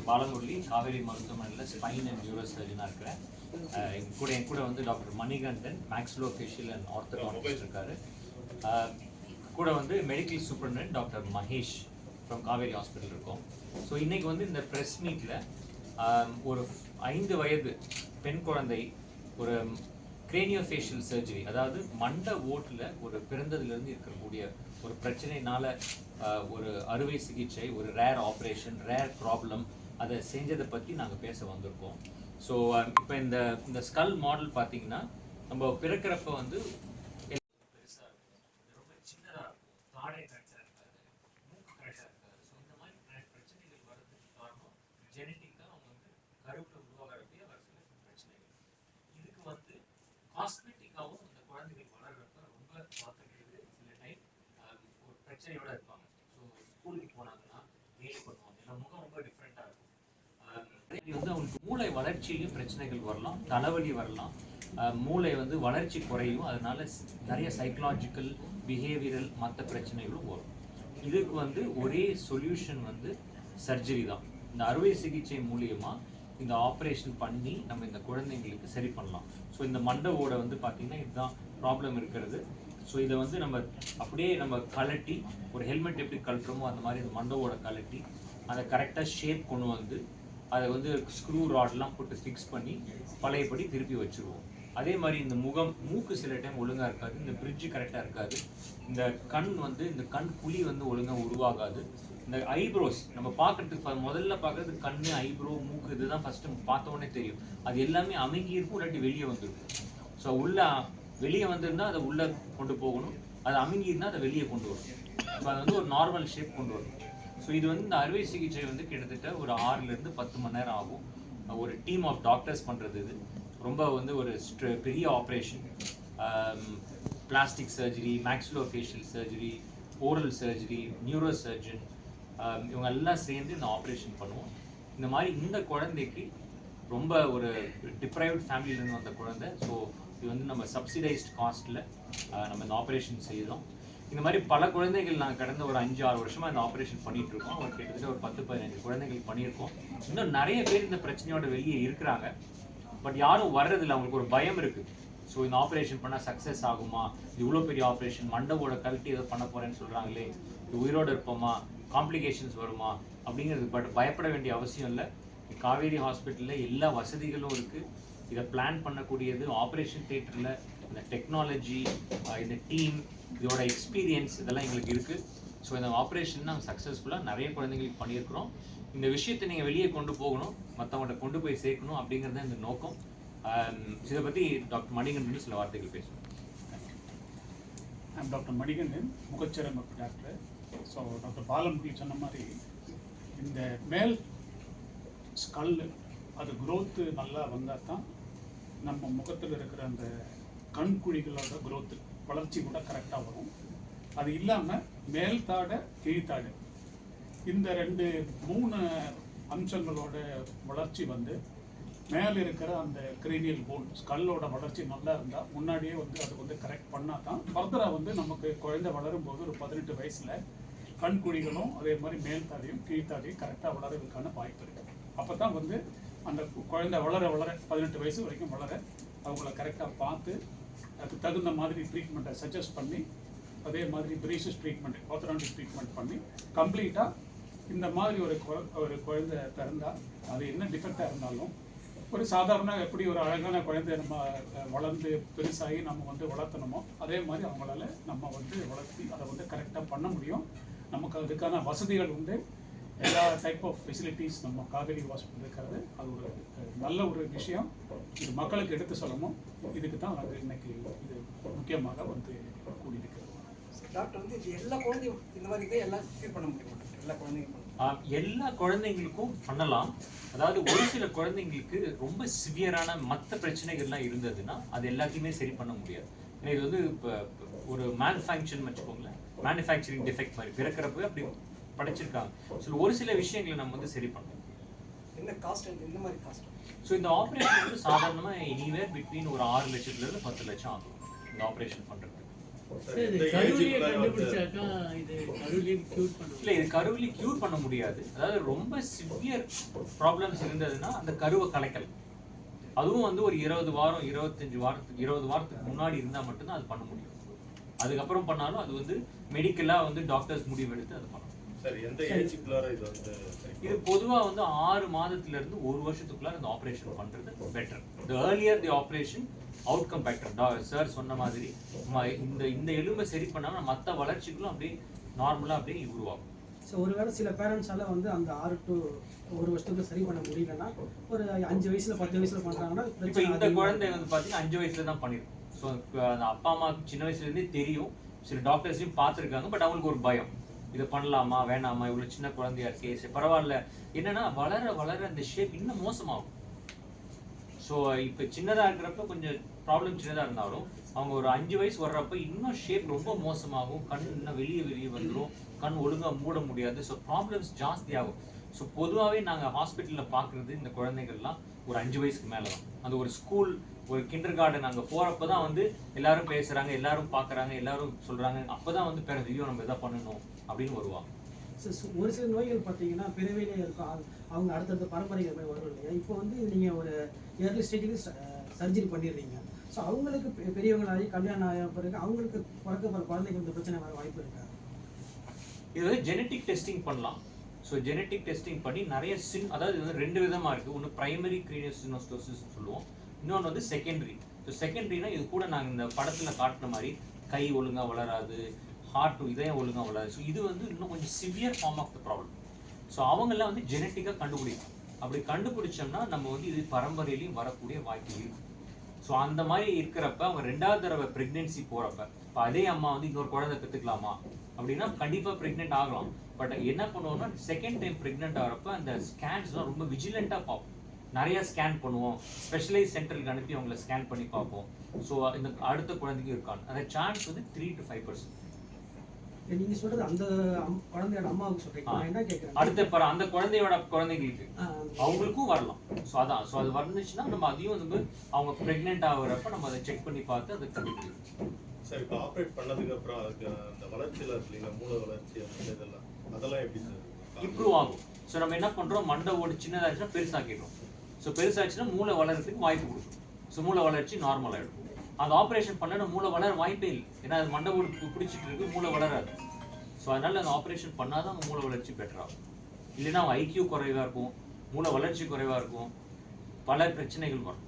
பாலமுரளி காவேரி மருத்துவமனையில் spine and neuro சர்ஜனாக இருக்கிறேன். என் கூட வந்து doctor Manikandan maxillofacial and orthodontist இருக்காரு. கூட வந்து medical superintendent doctor Mahesh from Kaveri hospital இருக்கோம். ஸோ இன்றைக்கி வந்து இந்த ப்ரெஸ் மீட்டில் ஒரு 5 வயது பெண் குழந்தை ஒரு கிரேனியோஃபேஷியல் சர்ஜரி, அதாவது மண்டை ஓட்டில் ஒரு பிறந்ததுலேருந்து இருக்கக்கூடிய ஒரு பிரச்சனையினால் ஒரு அறுவை சிகிச்சை, ஒரு ரேர் ஆப்ரேஷன், ரேர் ப்ராப்ளம், அதை செஞ்சதை பற்றி நாங்கள் பேச வந்திருக்கோம். ஸோ இப்போ இந்த ஸ்கல் மாடல் பார்த்தீங்கன்னா, நம்ம பிறக்கிறப்ப வந்து பெருசாக இருக்கும், ரொம்ப சின்னதாக இருக்கும், தாடை கரெக்டாக இருக்காது, மூக்கு கரெக்டாக இருக்காது. ஸோ இந்த மாதிரி பிரச்சனைகள் வர்றதுக்கு காரணம் ஜெனட்டிக்காக அவங்க வந்து கருவில் உருவாகிறப்பே வர சில பிரச்சனைகள். இதுக்கு வந்து காஸ்மெட்டிக்காகவும் அந்த குழந்தைகள் வளர்றப்ப ரொம்ப பார்த்துக்கிறது. சில டைம் ஒரு பிரச்சனையோட இருப்பாங்க. ஸோ ஸ்கூலுக்கு போனாங்கன்னா கேலி பண்ணுவாங்க, ஏன்னா முகம் ரொம்ப டிஃப்ரெண்ட்டாக இருக்கும். இது வந்து அவங்களுக்கு மூளை வளர்ச்சியிலையும் பிரச்சனைகள் வரலாம், தலைவலி வரலாம், மூளை வந்து வளர்ச்சி குறையும், அதனால நிறைய சைக்கலாஜிக்கல், பிஹேவியரல் மற்ற பிரச்சனைகளும் வரும். இதுக்கு வந்து ஒரே சொல்யூஷன் வந்து சர்ஜரி தான். இந்த அறுவை சிகிச்சை மூலியமாக இந்த ஆப்ரேஷன் பண்ணி நம்ம இந்த குழந்தைங்களுக்கு சரி பண்ணலாம். ஸோ இந்த மண்டவோட வந்து பார்த்திங்கன்னா இதுதான் ப்ராப்ளம் இருக்கிறது. ஸோ இதை வந்து நம்ம அப்படியே நம்ம கழட்டி, ஒரு ஹெல்மெட் எப்படி கழட்டுறோமோ அந்த மாதிரி இந்த மண்டவோட கழட்டி அதை கரெக்டாக ஷேப் கொண்டு வந்து அதை வந்து ஸ்க்ரூ ராட்லாம் போட்டு ஃபிக்ஸ் பண்ணி பழையபடி திருப்பி வச்சுருவோம். அதே மாதிரி இந்த மூக்கு சில டைம் ஒழுங்காக இருக்காது, இந்த பிரிட்ஜு கரெக்டாக இருக்காது, இந்த இந்த கண் குழி வந்து ஒழுங்காக உருவாகாது. இந்த ஐப்ரோஸ் நம்ம பார்க்குறதுக்கு முதல்ல பார்க்குறது கண், ஐப்ரோ, மூக்கு, இதுதான் ஃபஸ்ட்டு பார்த்த உடனே தெரியும். அது எல்லாமே அமுங்கி இருக்கும், இல்லாட்டி வெளியே வந்துருக்கும். ஸோ வெளியே வந்திருந்தால் அதை உள்ளே கொண்டு போகணும், அது அமுங்கியிருந்தால் அதை வெளியே கொண்டு வரணும். ஸோ அதை வந்து ஒரு நார்மல் ஷேப் கொண்டு வரணும். ஸோ இது வந்து இந்த அறுவை சிகிச்சை வந்து கிட்டத்தட்ட ஒரு 6லேருந்து 10 மணி நேரம் ஆகும். ஒரு டீம் ஆஃப் டாக்டர்ஸ் பண்ணுறது. இது ரொம்ப வந்து ஒரு பெரிய operation. Plastic surgery, maxillofacial surgery, oral surgery, neuro surgeon, இவங்க எல்லாம் சேர்ந்து இந்த ஆப்ரேஷன் பண்ணுவோம். இந்த மாதிரி இந்த குழந்தைக்கு ரொம்ப ஒரு டிப்ரைவ்ட் ஃபேமிலியிலேருந்து வந்த குழந்தை. ஸோ இது வந்து நம்ம சப்சிடைஸ்ட் காஸ்ட்டில் நம்ம இந்த ஆப்ரேஷன் செய்தோம். இந்த மாதிரி பல குழந்தைகள் நாங்கள் கடந்த ஒரு 5-6 வருஷமாக இந்த ஆப்ரேஷன் பண்ணிட்டு இருக்கோம். ஒரு கிட்டத்தட்ட ஒரு 10-15 குழந்தைகள் பண்ணியிருக்கோம். இன்னும் நிறைய பேர் இந்த பிரச்சனையோட வெளியே இருக்கிறாங்க, பட் யாரும் வர்றதில்லை, அவங்களுக்கு ஒரு பயம் இருக்குது. ஸோ இந்த ஆப்ரேஷன் பண்ணால் சக்ஸஸ் ஆகுமா, இவ்வளோ பெரிய ஆப்ரேஷன், மண்டவோட கழட்டி ஏதோ பண்ண போகிறேன்னு சொல்கிறாங்களே, உயிரோடு இருப்போமா, காம்ப்ளிகேஷன்ஸ் வருமா அப்படிங்கிறது. பட் பயப்பட வேண்டிய அவசியம் இல்லை. காவேரி ஹாஸ்பிட்டலில் எல்லா வசதிகளும் இருக்குது. இதை பிளான் பண்ணக்கூடியது ஆப்ரேஷன் தியேட்டரில் இந்த டெக்னாலஜி, இந்த டீம், இதோட எக்ஸ்பீரியன்ஸ், இதெல்லாம் எங்களுக்கு இருக்குது. ஸோ இந்த ஆப்ரேஷன் நாங்கள் சக்ஸஸ்ஃபுல்லாக நிறைய குழந்தைங்களுக்கு பண்ணியிருக்கிறோம். இந்த விஷயத்தை நீங்கள் வெளியே கொண்டு போகணும், மற்றவங்கள்ட்ட கொண்டு போய் சேர்க்கணும் அப்படிங்கிறது இந்த நோக்கம். இதை பற்றி டாக்டர் மணிகண்டன் சில வார்த்தைகள் பேசுவோம். டாக்டர் மணிகண்டன், முகச்சரமப்பு டாக்டர். ஸோ டாக்டர் பாலமுரளி சொன்ன மாதிரி இந்த மேல் ஸ்கல் அது க்ரோத்து நல்லா வந்தால் தான் நம்ம முகத்தில் இருக்கிற அந்த கண்குழிகளோட க்ரோத்து, வளர்ச்சி கூட கரெக்டாக வரும். அது இல்லாமல் மேல்தாடை, கீழ்த்தாடை, இந்த 3 அம்சங்களோட வளர்ச்சி வந்து மேலே இருக்கிற அந்த கிரீனியல் போன் ஸ்கல்லோட வளர்ச்சி நல்லா இருந்தால் முன்னாடியே வந்து அது வந்து கரெக்ட் பண்ணால் தான் ஃபர்தராக வந்து நமக்கு குழந்தை வளரும்போது ஒரு 18 வயசில் கண்குழிகளும் அதே மாதிரி மேல்தாடையும் கீழ்த்தாடையும் கரெக்டாக வளர்றதுக்கான வாய்ப்பு இருக்குது. அப்போ தான் வந்து அந்த குழந்தை வளர 18 வயசு வரைக்கும் வளர அவங்கள கரெக்டாக பார்த்து அதுக்கு தகுந்த மாதிரி ட்ரீட்மெண்ட்டை சஜஸ்ட் பண்ணி, அதே மாதிரி பிரேசிஸ் ட்ரீட்மெண்ட், ஆர்த்தோடான்டிக் ட்ரீட்மெண்ட் பண்ணி கம்ப்ளீட்டாக இந்த மாதிரி ஒரு குழந்தை பிறந்தால் அது என்ன டிஃபெக்டாக இருந்தாலும் ஒரு சாதாரண எப்படி ஒரு அழகான குழந்தை நம்ம வளர்ந்து பெருசாகி நம்ம வந்து வளர்த்தணுமோ அதே மாதிரி அவங்களால நம்ம வந்து வளர்த்தி அதை வந்து கரெக்டாக பண்ண முடியும். நமக்கு அதுக்கான வசதிகள் உண்டு. எல்லா டைப் ஆஃப் ஃபெசிலிட்டிஸ் நம்ம காவேரி ஹாஸ்பிட்டல் இருக்கிறது அது ஒரு நல்ல ஒரு விஷயம். இது மக்களுக்கு எடுத்து சொல்லணும். இதுக்கு தான் அது இன்னைக்கு இது முக்கியமாக வந்து கூடியிருக்கிறது. டாக்டர் வந்து எல்லா குழந்தையும் இந்த மாதிரி தான் எல்லாம் ட்ரீட் பண்ண முடியும். எல்லா குழந்தைங்களுக்கும் பண்ணலாம். அதாவது ஒரு சில குழந்தைங்களுக்கு ரொம்ப சிவியரான மற்ற பிரச்சனைகள்லாம் இருந்ததுன்னா அது எல்லாத்தையுமே சரி பண்ண முடியாது. ஏன்னா இது வந்து இப்போ ஒரு மேனுஃபேக்சரிங் வச்சுக்கோங்களேன், மேனுஃபேக்சரிங் டிஃபெக்ட் மாதிரி பிறக்கிறப்ப அப்படி படைச்சிருக்காங்க. ஸோ ஒரு சில விஷயங்களை நம்ம வந்து சரி பண்ணணும். என்ன காஸ்ட், எந்த மாதிரி காஸ்ட்? ஸோ இந்த ஆப்ரேஷன் வந்து சாதாரணமாக எனிவேர் பிட்வீன் ஒரு 6 லட்சத்துலேருந்து 10 லட்சம் ஆகும் இந்த ஆப்ரேஷன் பண்ணுறதுக்கு. இல்லை, இது கருவிலி க்யூர் பண்ண முடியாது. அதாவது ரொம்ப சிவியர் ப்ராப்ளம்ஸ் இருந்ததுன்னா அந்த கருவை கலைக்கலாம். அதுவும் வந்து ஒரு 20 வாரம் 20 வாரத்துக்கு முன்னாடி இருந்தால் மட்டும்தான் அது பண்ண முடியும். அதுக்கப்புறம் பண்ணாலும் அது வந்து மெடிக்கலாக வந்து டாக்டர்ஸ் முடிவு எடுத்து அது பண்ணணும். இது பொதுவாக வந்து 6 மாதத்திலிருந்து 1 வருஷத்துக்குள்ளார இந்த ஆப்ரேஷன் பண்ணுறது பெட்டர். தி ஏர்லியர் தி ஆப்ரேஷன் அவுட்கம் பெட்டர். சார் சொன்ன மாதிரி இந்த எலும்பை சரி பண்ணாமல் மற்ற வளர்ச்சிகளும் அப்படியே நார்மலாக அப்படியே உருவாகும். ஸோ ஒருவேளை சில பேரண்ட்ஸால வந்து அந்த 6 to 1 வருஷத்துக்கு சரி பண்ண முடியலன்னா ஒரு 5 வயசுல 10 வயசுல பண்றாங்கன்னா இப்போ இந்த குழந்தை வந்து பார்த்தீங்கன்னா 5 வயசுல தான் பண்ணிருக்கும். ஸோ அந்த அப்பா அம்மா சின்ன வயசுலேருந்தே தெரியும், சில டாக்டர்ஸையும் பார்த்துருக்காங்க. பட் அவங்களுக்கு ஒரு பயம், இதை பண்ணலாமா வேணாமா, இவ்வளோ சின்ன குழந்தையா இருக்கே, சரி பரவாயில்ல. என்னன்னா வளர வளர அந்த ஷேப் இன்னும் மோசமாகும். ஸோ இப்போ சின்னதாக இருக்கிறப்ப கொஞ்சம் ப்ராப்ளம் சின்னதாக இருந்தாலும் அவங்க ஒரு 5 வயசு வர்றப்ப இன்னும் ஷேப் ரொம்ப மோசமாகும். கண் இன்னும் வெளியே வந்துடும், கண் ஒழுங்காக மூட முடியாது. So problems ஜாஸ்தியாகும். ஸோ பொதுவாகவே நாங்கள் ஹாஸ்பிட்டலில் பார்க்குறது இந்த குழந்தைகள்லாம் ஒரு 5 வயசுக்கு மேலே தான். அந்த ஒரு ஸ்கூல், ஒரு கிண்டர் கார்டன் அங்கே போகிறப்ப தான் வந்து எல்லாரும் பேசுகிறாங்க, எல்லாரும் பார்க்குறாங்க, எல்லாரும் சொல்கிறாங்க. அப்போ தான் வந்து ஐயோ நம்ம எதாவது பண்ணணும் அப்படின்னு வருவாங்க. ஒரு சில நோய்கள் பார்த்தீங்கன்னா பிறவிலே இருக்கும், அவங்க அடுத்தடுத்த பரம்பரைகள் மாதிரி வரும் இல்லையா? இப்போ வந்து நீங்கள் ஒரு ஏர்லி ஸ்டேஜுக்கு சர்ஜரி பண்ணிடுறீங்க. ஸோ அவங்களுக்கு பெரியவங்களாகி கல்யாணம் ஆகிய பிறகு அவங்களுக்கு பிறக்க குழந்தைக்கு இந்த பிரச்சனை வர வாய்ப்பு இருக்கா? இது வந்து ஜெனட்டிக் டெஸ்டிங் பண்ணலாம். ஸோ ஜெனட்டிக் டெஸ்டிங் பண்ணி நிறைய அதாவது இது வந்து 2 விதமாக இருக்குது. ஒன்று பிரைமரி கிரீனியோசினோஸ்டோசிஸ் சொல்லுவோம், இன்னொன்று வந்து செகண்டரி. ஸோ செகண்டரினா இது கூட நாங்கள் இந்த படத்தில் காட்டின மாதிரி கை ஒழுங்காக வளராது, ஹார்ட் இதயம் ஒழுங்காக வளராது. ஸோ இது வந்து இன்னும் கொஞ்சம் severe form of the problem. So அவங்கெல்லாம் வந்து ஜெனட்டிக்காக கண்டுபிடிக்கும். அப்படி கண்டுபிடிச்சோம்னா நம்ம வந்து இது பரம்பரையிலையும் வரக்கூடிய வாய்ப்பு இருக்குது. ஸோ அந்த மாதிரி இருக்கிறப்ப அவங்க 2வது தடவை ப்ரெக்னென்சி போகிறப்ப இப்போ அதே அம்மா வந்து இன்னொரு குழந்தை பெற்றுக்கலாமா அப்படின்னா கண்டிப்பாக ப்ரெக்னென்ட் ஆகலாம். பட் என்ன பண்ணுவோம்னா செகண்ட் டைம் ப்ரெக்னென்ட் ஆகிறப்ப அந்த ஸ்கேன்ஸ்லாம் ரொம்ப விஜிலண்ட்டாக பார்ப்போம். நிறைய ஸ்கேன் பண்ணுவோம், ஸ்பெஷலைஸ் சென்டருக்கு அனுப்பி அவங்கள ஸ்கேன் பண்ணி பார்ப்போம். ஸோ இந்த அடுத்த குழந்தைக்கு இருக்காங்க அந்த சான்ஸ் வந்து 3 to 5%. நீங்க சொல்றது அந்த குழந்தையோட அம்மாவுக்கு சொல்றீங்க, நான் என்ன கேட்குறேன் அடுத்த அந்த குழந்தையோட குழந்தைங்களுக்கு அவங்களுக்கும் வரலாம். ஸோ அதான், ஸோ அது வந்துச்சுன்னா நம்ம அதையும் வந்து அவங்க ப்ரெக்னென்ட் ஆகுறப்ப நம்ம அதை செக் பண்ணி பார்த்து அதை கண்டுபிடிக்கும். சார் இப்போ ஆப்ரேட் பண்ணதுக்கு அப்புறம் அதுக்கு அந்த வளர்ச்சியில் இல்லைங்களா, மூளை வளர்ச்சி அதெல்லாம் எப்படி சார் இம்ப்ரூவ் ஆகும்? ஸோ நம்ம என்ன பண்ணுறோம், மண்டை ஓடு சின்னதாச்சுன்னா பெருசாக்கிடுறோம். ஸோ பெருசாச்சுன்னா மூளை வளர்றதுக்கு வாய்ப்பு கொடுக்கும். ஸோ மூளை வளர்ச்சி நார்மல் ஆகிடும். அந்த ஆப்ரேஷன் பண்ணனா மூளை வளர வாய்ப்பே இல்லை, ஏன்னா அது மண்டை ஓடு பிடிச்சிட்டு இருக்கு, மூளை வளராது. ஸோ அதனால அந்த ஆப்ரேஷன் பண்ணாதான் அவங்க மூளை வளர்ச்சி பெட்டராகும். இல்லைன்னா அவங்க ஐக்கியூ குறைவாக இருக்கும், மூளை வளர்ச்சி குறைவாக இருக்கும், பல பிரச்சனைகள் வரும்.